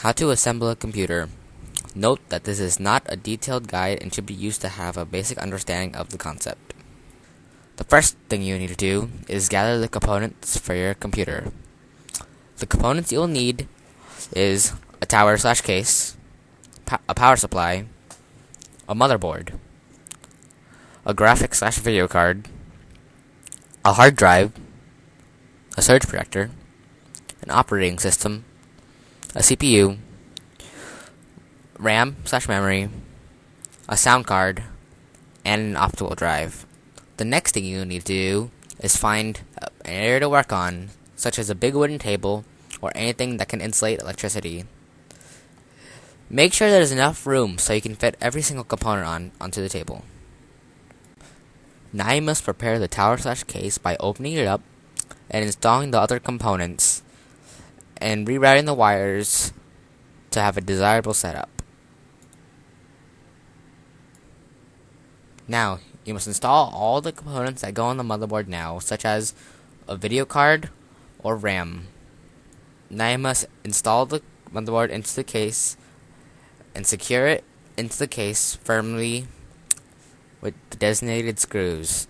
How to assemble a computer. Note that this is not a detailed guide and should be used to have a basic understanding of the concept. The first thing you need to do is gather the components for your computer. The components you'll need is a tower/case, a power supply, a motherboard, a graphics/video card, a hard drive, a surge protector, an operating system, a CPU, RAM/memory, a sound card, and an optical drive. The next thing you need to do is find an area to work on, such as a big wooden table or anything that can insulate electricity. Make sure there's enough room so you can fit every single component onto the table. Now you must prepare the tower/case by opening it up and installing the other components and rerouting the wires to have a desirable setup. Now, you must install all the components that go on the motherboard now, such as a video card or RAM. Now you must install the motherboard into the case and secure it into the case firmly with the designated screws.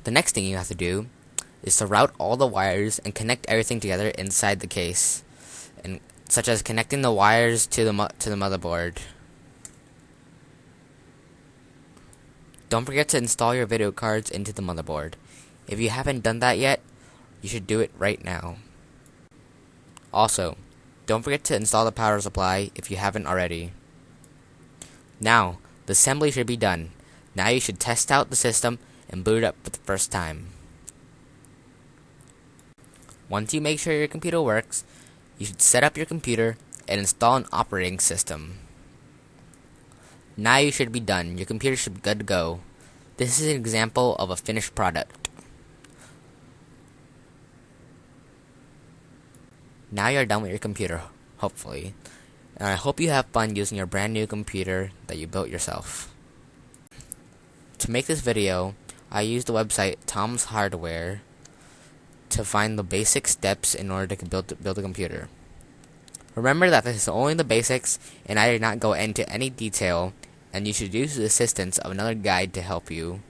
The next thing you have to do is to route all the wires and connect everything together inside the case, and such as connecting the wires to the motherboard. Don't forget to install your video cards into the motherboard. If you haven't done that yet, you should do it right now. Also, don't forget to install the power supply if you haven't already. Now, the assembly should be done. Now you should test out the system and boot it up for the first time. Once you make sure your computer works, you should set up your computer and install an operating system. Now you should be done. Your computer should be good to go. This is an example of a finished product. Now you're done with your computer, hopefully. And I hope you have fun using your brand new computer that you built yourself. To make this video, I used the website Tom's Hardware to find the basic steps in order to build a computer. Remember that this is only the basics, and I did not go into any detail, and you should use the assistance of another guide to help you.